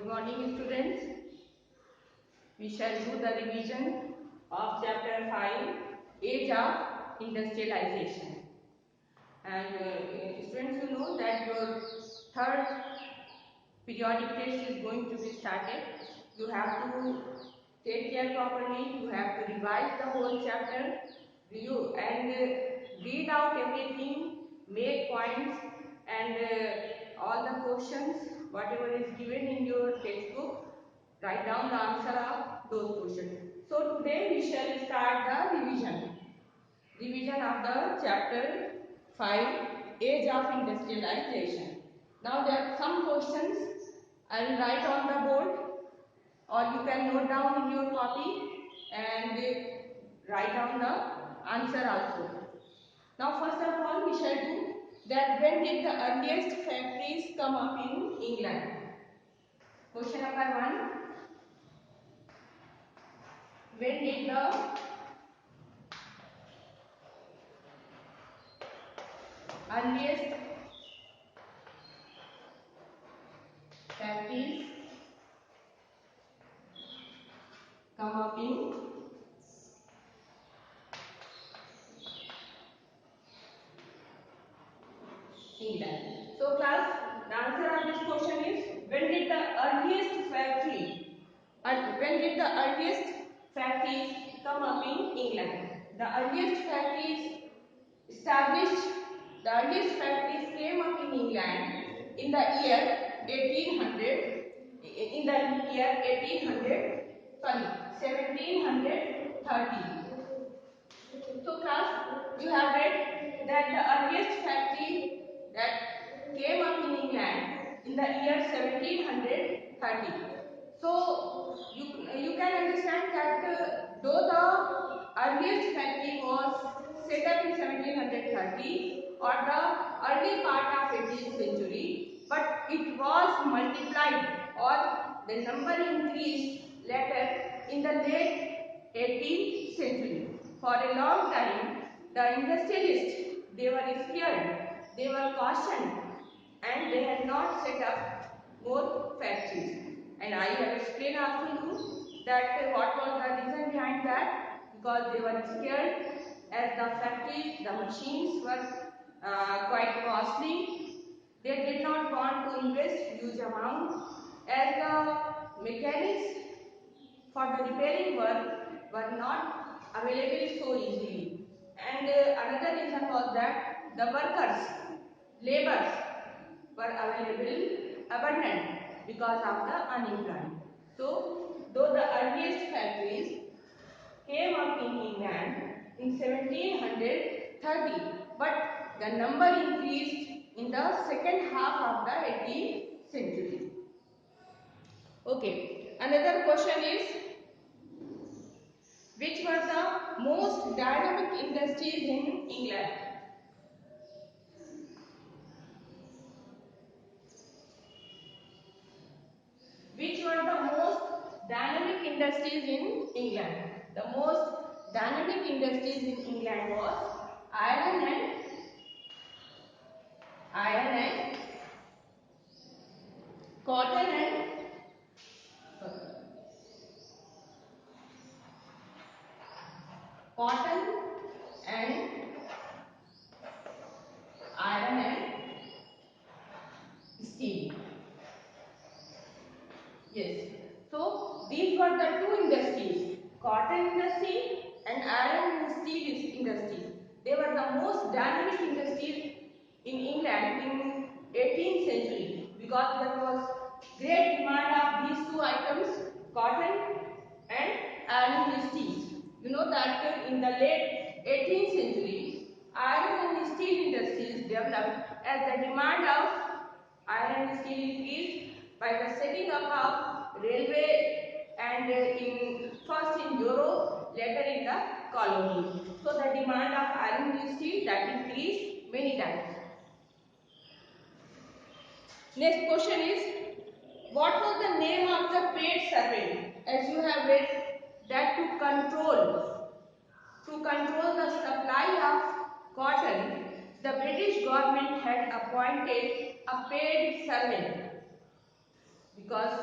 Good morning, students. We shall do the revision of chapter 5, Age of Industrialization. And students, you know that your third periodic test is going to be started. You have to take care properly. You have to revise the whole chapter. Read out everything, make points, and all the questions, whatever is given in your textbook, write down the answer of those questions. So today we shall start the revision of the chapter 5, Age of Industrialization. Now there are some questions I will write on the board, or you can note down in your copy and write down the answer also. Now first of all we shall do that when did the earliest factories come up in England? Question number 1. When did the earliest factories come up in England? So class, the answer of this question is when did the earliest factories come up in England? The earliest factories came up in England in the year 1800. In the year 1730. So class, you have read that the earliest factory that came up in England in the year 1730. So you can understand that though the earliest factory was set up in 1730 or the early part of 18th century, but it was multiplied or the number increased later in the late 18th century. For a long time, the industrialists, they were scared, they were cautioned, and they had not set up more factories. And I have explained also you that what was the reason behind that, because they were scared as the factories, the machines were quite costly. They did not want to invest huge amount as the mechanics for the repairing work were not available so easily. And another reason was that the labors were available abundant because of the unemployment. So, though the earliest factories came up in England in 1730, but the number increased in the second half of the 18th century. Okay, another question is, which were the most dynamic industries in England? Which were the most dynamic industries in England? The most dynamic industries in England was iron and cotton and iron and steel. Yes. So these were the two industries, cotton industry and iron and steel industry. They were the most dynamic industries in England in 18th century because there was great demand of these two items, cotton and iron and steel. You know that in the late 18th century, iron and steel industries developed as the demand of iron and steel increased by the setting up of railway and first in Europe, later in the colony. So the demand of iron and steel that increased many times. Next question is, what was the name of the paid servant? As you have read that to control the supply of cotton, the British government had appointed a paid servant because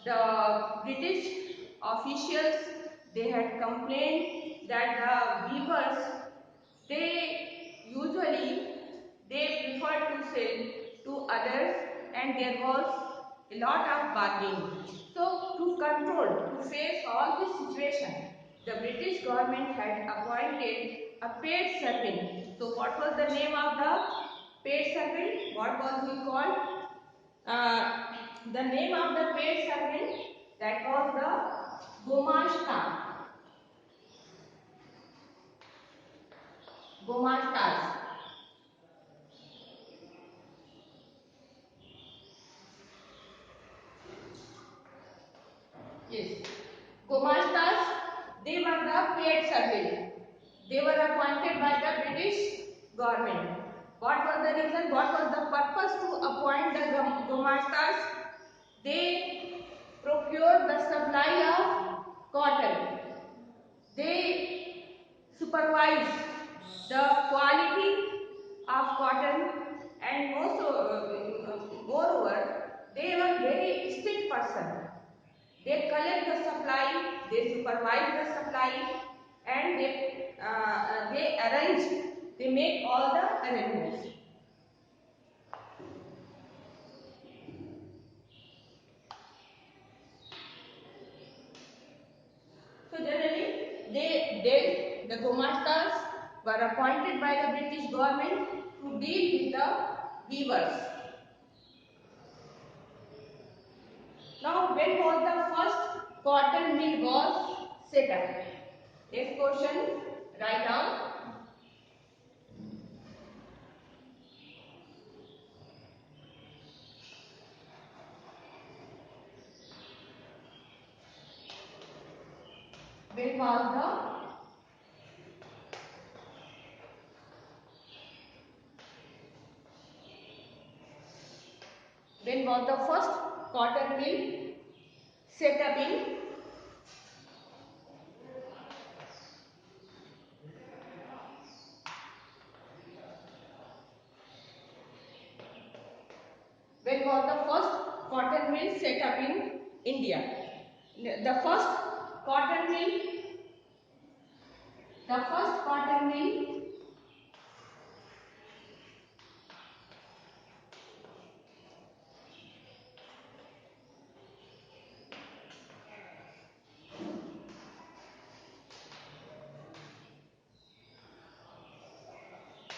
the British officials, they had complained that the weavers, they usually they prefer to sell to others, and there was a lot of bargaining. So to control, to face all this situation, the British government had appointed a paid servant. So what was the name of the paid servant? What was he called? The name of the paid servant, that was the Gomashta. Gomashtas. Yes. Gomashtas, they were the paid servant. They were appointed by the British government. What was the reason? What was the purpose to appoint the Gomashtas? They procure the supply of cotton. They supervise the quality of cotton, and moreover, they were very strict person. They collect the supply, they supervise the supply, and they arrange, they make all the arrangements. So generally, the Gomashtas were appointed by the British government to deal with the weavers. Now, when was the first cotton mill was set up? Next question, write down. When was the first cotton mill set up in when was the first cotton mill set up in India? The first cotton mill, the first cotton mill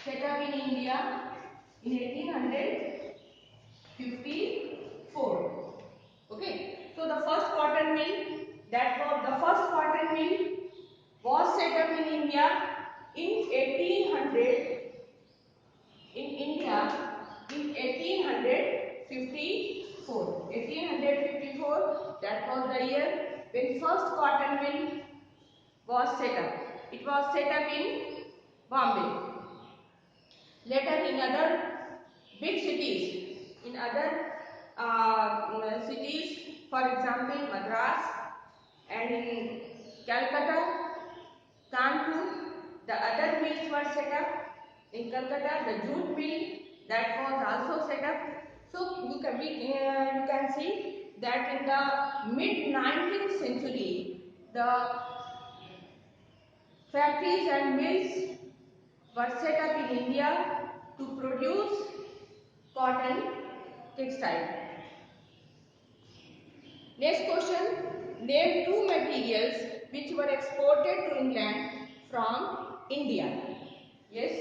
set up in India in 1854. Okay, so the first cotton mill, the first cotton mill was set up in India in 1800 in India in 1854. 1854, that was the year when first cotton mill was set up. It was set up in Bombay. Later in other big cities, in other cities, for example Madras and in Calcutta, Kanpur, the other mills were set up. In Calcutta, the jute mill, that was also set up. So you can see that in the mid 19th century, the factories and mills were set up in India to produce cotton textile. Next question, name two materials which were exported to England from India. Yes,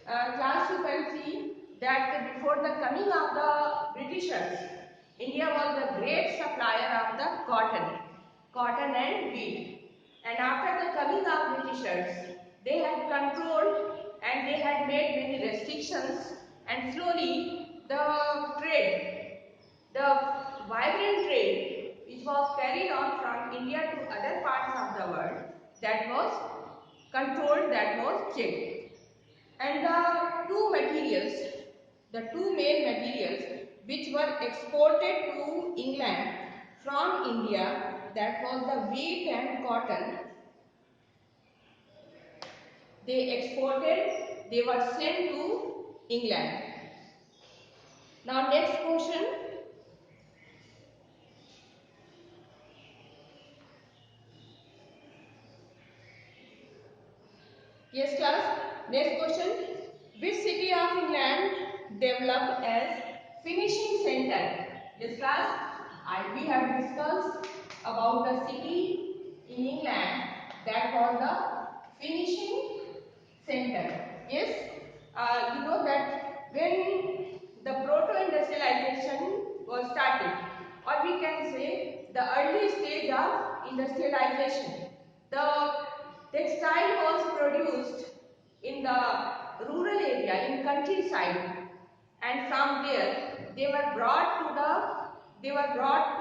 class, you can see that before the coming of the Britishers, India was the great supplier of the cotton and wheat. And after the coming of Britishers, they had controlled and they had made many restrictions, and slowly the trade, the vibrant trade which was carried on from India to other parts of the world, that was controlled, that was checked. And the two main materials which were exported to England from India, that was the wheat and cotton. They were sent to England. Now next question. Yes, class. Next question. Which city of England developed as finishing center? Yes, class. We have discussed about the city in England that was the finishing center. Yes. You know that when the proto-industrialization was started, or we can say the early stage of industrialization, the textile was produced in the rural area, in countryside, and from there they were brought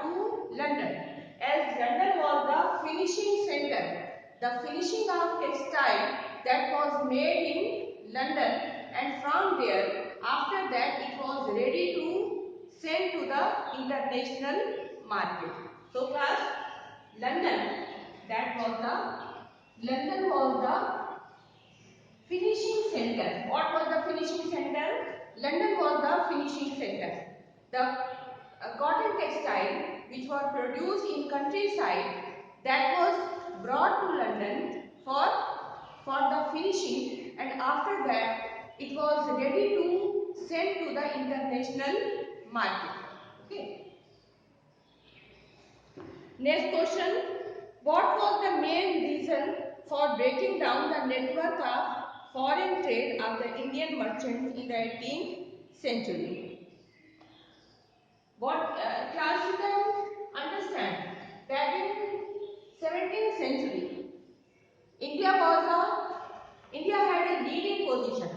to London, as London was the finishing center, the finishing of textile that was made in London, and from there after that it was ready to send to the international market. So class, London, that was the London was the finishing center. What was the finishing center? London was the finishing center. The cotton textile which were produced in countryside, that was brought to London for the finishing, and after that it was ready to send to the international market. Okay. Next question. What was the main reason for breaking down the network of foreign trade of the Indian merchants in the 18th century? What class, you can understand that in 17th century, India had a leading position,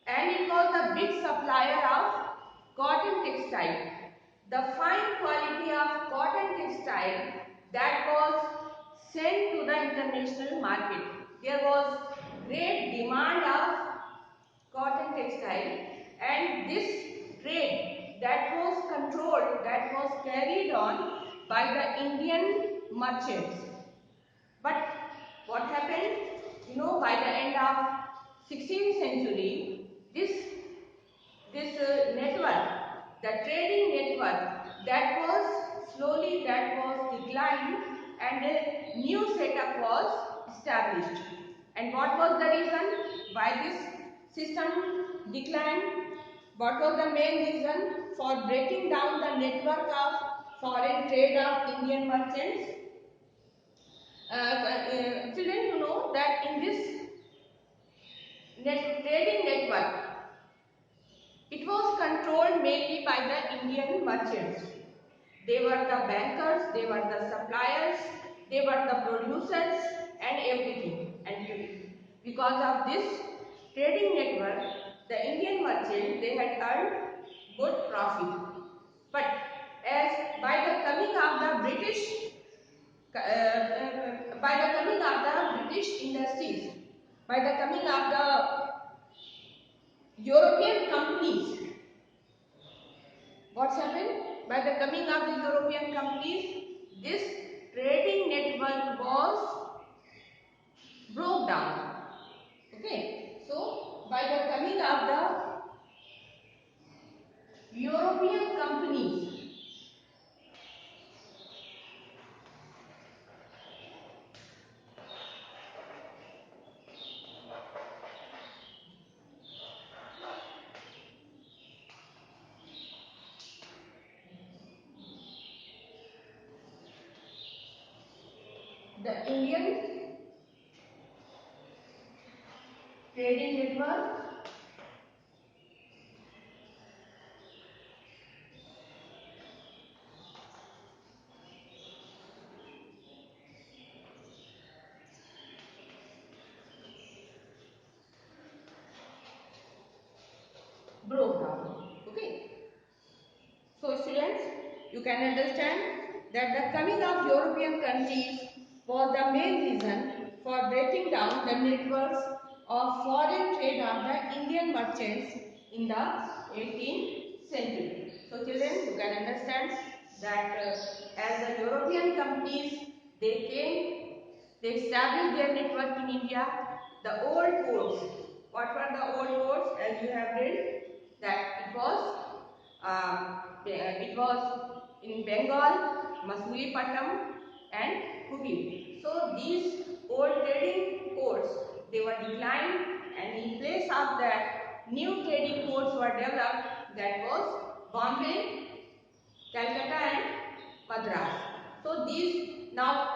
and it was the big supplier of cotton textile. The fine quality of cotton textile that was sent to the international market. There was great demand of cotton textile, and this trade that was controlled, that was carried on by the Indian merchants. But what happened? You know, by the end of 16th century, this network, the trading network, that was declined, and a new setup was established. And what was the reason why this system declined? What was the main reason for breaking down the network of foreign trade of Indian merchants? Children, you know that in this trading network, it was controlled mainly by the Indian merchants. They were the bankers, they were the suppliers, they were the producers, and everything. And because of this trading network, the Indian merchants, they had earned good profit. But as by the coming of the British industries, by the coming of the European companies, what's happened? By the coming of the European companies, this trading network was broke down. Okay. So, by the coming of the European companies, the Indian trading network broke down. Okay. So students, you can understand that the coming of European countries was the main reason for breaking down the networks of foreign trade of the Indian merchants in the 18th century. So children, you can understand that as the European companies, they came, they established their network in India. The old ports, what were the old ports? As you have read, that it was in Bengal, Masulipatam and Hooghly. So these old trading ports, they were declined, and in place of that, new trading ports were developed. That was Bombay, Calcutta, and Madras. So these now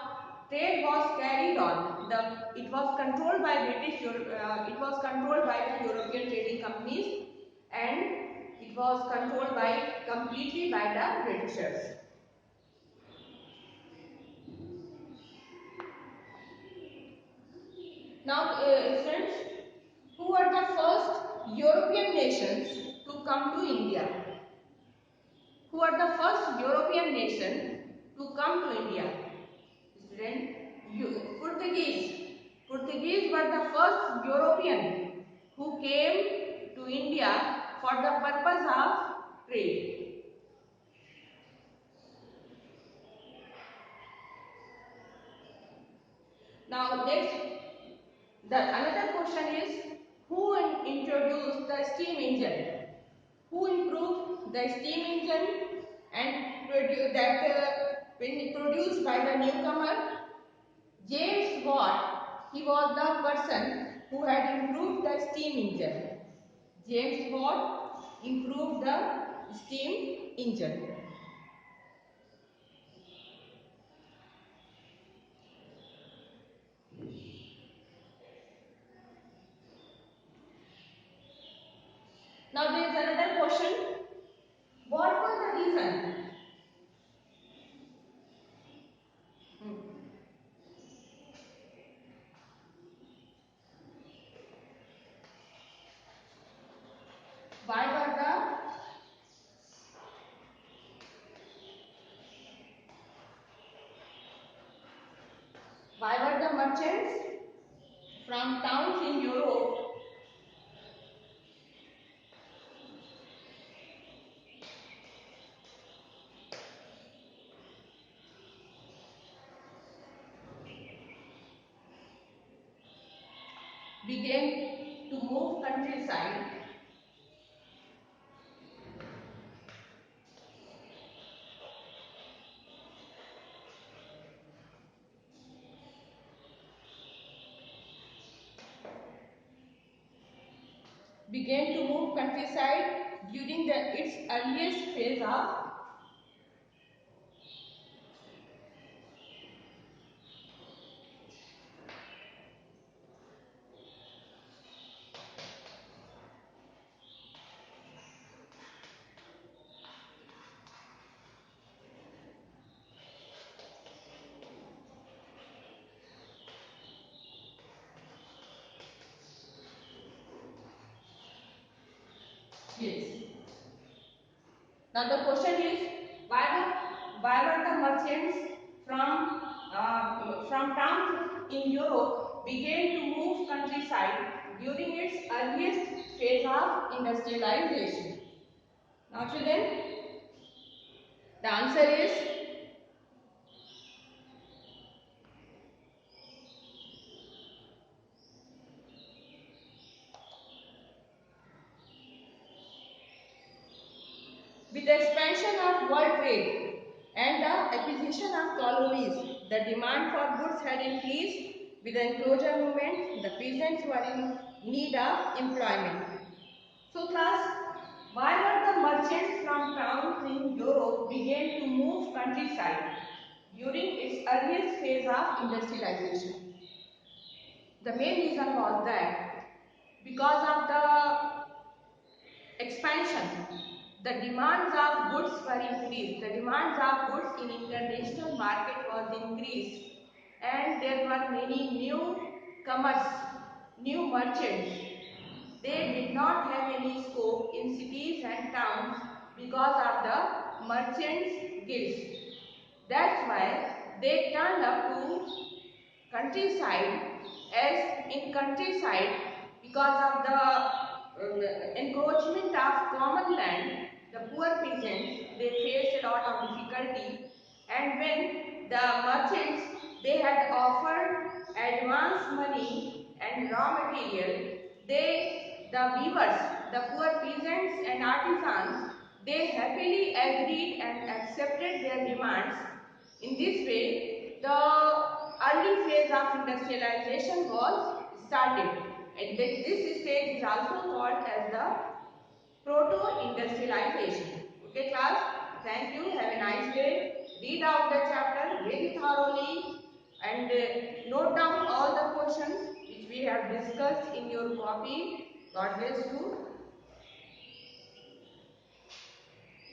trade was carried on. It was controlled by it was controlled by the European trading companies, and it was controlled by completely by the Britishers. Now, friends, who were the first European nations to come to India? Who are the first European nation to come to India? Student, Portuguese. Portuguese were the first European who came to India for the purpose of trade. Now next, another question is, who introduced the steam engine? Who improved the steam engine and produced by the newcomer? James Watt, he was the person who had improved the steam engine. James Watt improved the steam engine. Now there is another question. What was the reason? Why were the merchants from towns in Europe began to move countryside? Began to move countryside during its earliest phase of yes. Now the question is, why were the merchants from towns in Europe began to move countryside during its earliest phase of industrialization? Now children, the answer is with the expansion of world trade and the acquisition of colonies, the demand for goods had increased. With the enclosure movement, the peasants were in need of employment. So class, why were the merchants from towns in Europe began to move countryside during its earliest phase of industrialization? The main reason was that because of the expansion, the demands of goods were increased. The demands of goods in international market was increased, and there were many new comers, new merchants. They did not have any scope in cities and towns because of the merchants' guilds. That's why they turned up to countryside, as in countryside, because of the encroachment of common land, the poor peasants, they faced a lot of difficulty, and when the merchants, they had offered advance money and raw material, the weavers, the poor peasants and artisans, they happily agreed and accepted their demands. In this way, the early phase of industrialization was started. And this stage is also called as the proto-industrialization. Okay class, thank you, have a nice day. Read out the chapter very thoroughly and note down all the questions which we have discussed in your copy. God bless you.